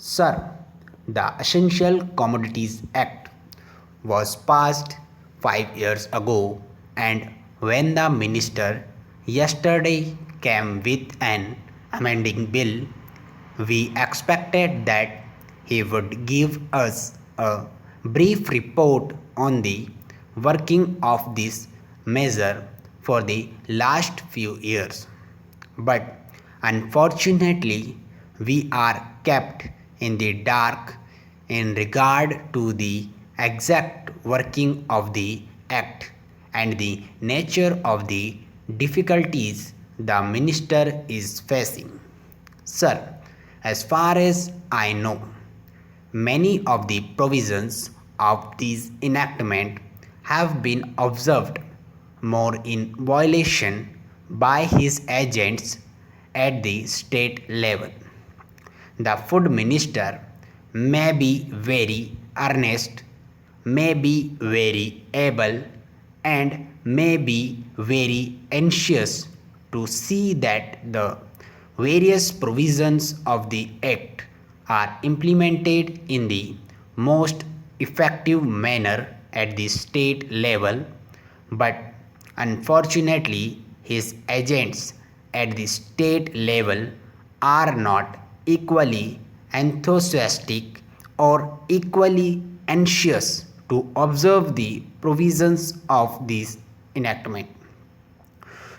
Sir, the Essential Commodities Act was passed 5 years ago, and when the minister yesterday came with an amending bill, we expected that he would give us a brief report on the working of this measure for the last few years. But unfortunately, we are kept in the dark in regard to the exact working of the Act and the nature of the difficulties the minister is facing. Sir, as far as I know, many of the provisions of this enactment have been observed more in violation by his agents at the state level. The food minister may be very earnest, may be very able, and may be very anxious to see that the various provisions of the Act are implemented in the most effective manner at the state level, but unfortunately, his agents at the state level are not equally enthusiastic or equally anxious to observe the provisions of this enactment.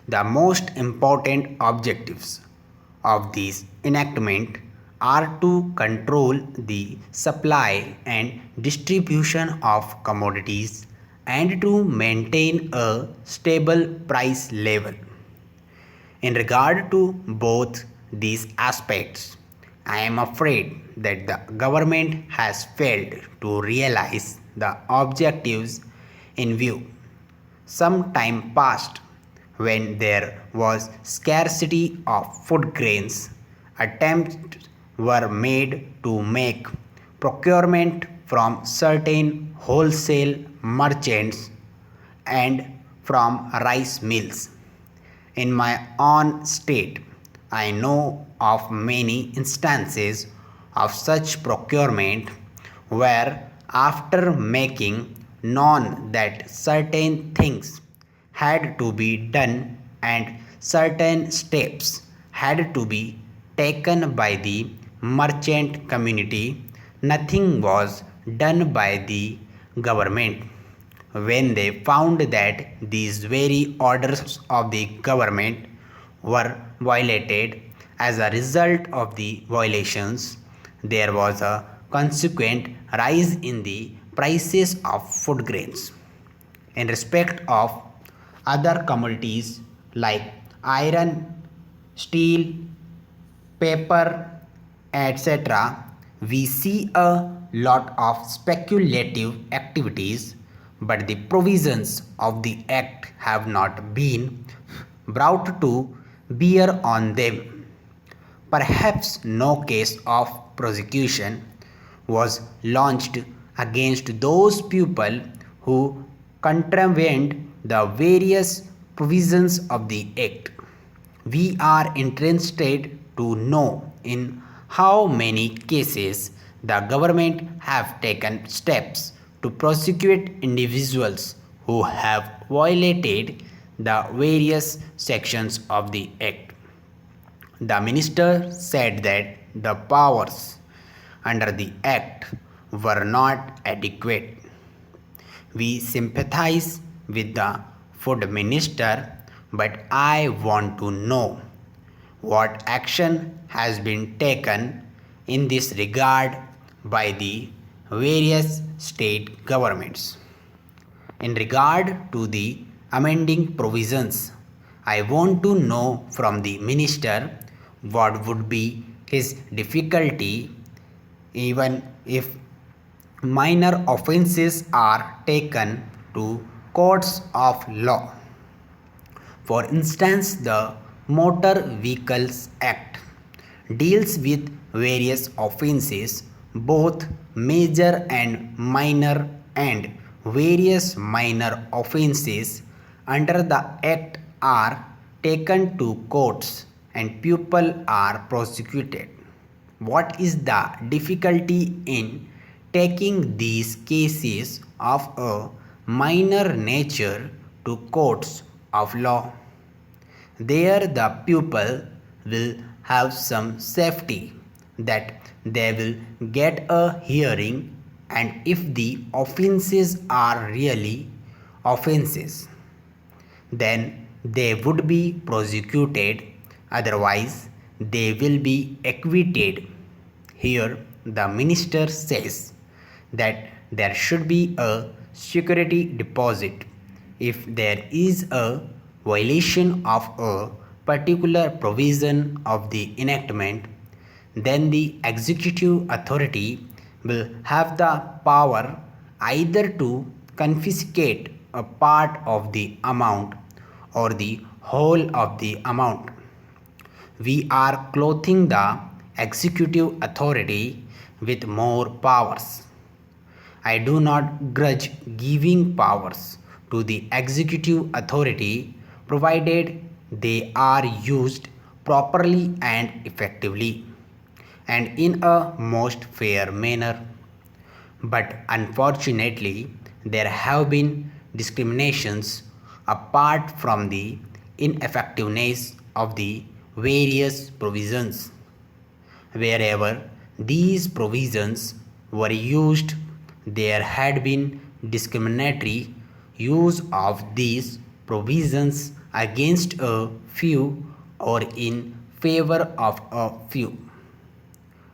The most important objectives of this enactment are to control the supply and distribution of commodities and to maintain a stable price level. In regard to both these aspects, I am afraid that the government has failed to realize the objectives in view. Some time passed when there was scarcity of food grains. Attempts were made to make procurement from certain wholesale merchants and from rice mills. In my own state, I know of many instances of such procurement where, after making known that certain things had to be done and certain steps had to be taken by the merchant community, nothing was done by the government. When they found that these very orders of the government were violated, as a result of the violations, there was a consequent rise in the prices of food grains. In respect of other commodities like iron, steel, paper, etc., we see a lot of speculative activities, but the provisions of the Act have not been brought to bear on them. Perhaps no case of prosecution was launched against those people who contravened the various provisions of the Act. We are interested to know in how many cases the government have taken steps to prosecute individuals who have violated the various sections of the Act. The minister said that the powers under the Act were not adequate. We sympathize with the food minister, but I want to know what action has been taken in this regard by the various state governments. In regard to the amending provisions, I want to know from the minister what would be his difficulty even if minor offences are taken to courts of law. For instance, the Motor Vehicles Act deals with various offences, both major and minor, and various minor offences under the Act are taken to courts and people are prosecuted. What is the difficulty in taking these cases of a minor nature to courts of law? There the pupil will have some safety that they will get a hearing, and if the offences are really offences, then they would be prosecuted, otherwise they will be acquitted. Here the minister says that there should be a security deposit if there is a violation of a particular provision of the enactment. Then the executive authority will have the power either to confiscate a part of the amount or the whole of the amount. We are clothing the executive authority with more powers. I do not grudge giving powers to the executive authority provided they are used properly and effectively and in a most fair manner. But unfortunately, there have been discriminations apart from the ineffectiveness of the various provisions. Wherever these provisions were used, there had been discriminatory use of these provisions against a few or in favor of a few.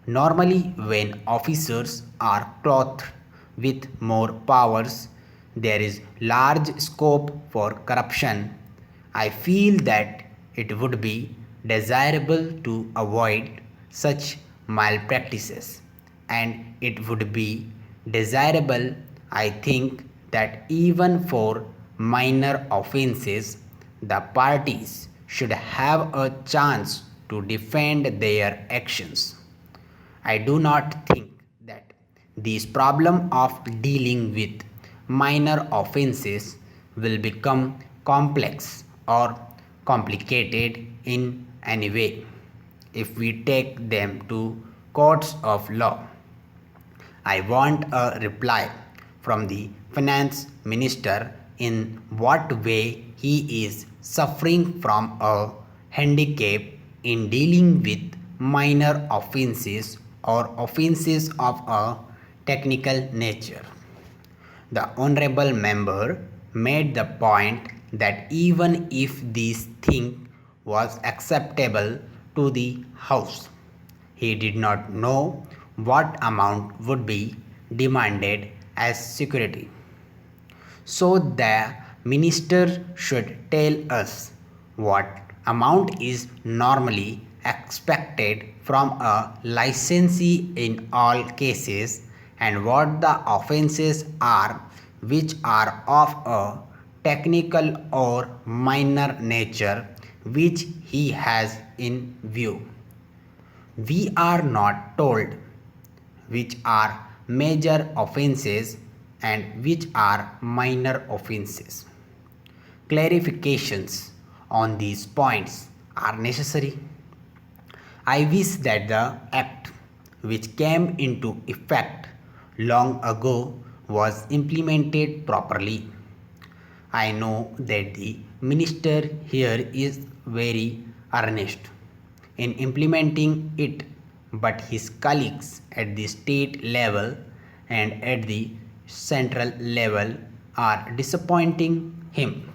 Normally, when officers are clothed with more powers, there is large scope for corruption. I feel that it would be desirable to avoid such malpractices, and it would be desirable, I think, that even for minor offences, the parties should have a chance to defend their actions. I do not think that this problem of dealing with minor offences will become complex or complicated in any way if we take them to courts of law. I want a reply from the finance minister in what way he is suffering from a handicap in dealing with minor offences or offences of a technical nature. The honorable member made the point that even if this thing was acceptable to the House, he did not know what amount would be demanded as security. So the minister should tell us what amount is normally expected from a licensee in all cases and what the offences are which are of a technical or minor nature which he has in view. We are not told which are major offences and which are minor offences. Clarifications on these points are necessary. I wish that the Act, which came into effect long ago, was implemented properly. I know that the minister here is very earnest in implementing it, but his colleagues at the state level and at the central level are disappointing him.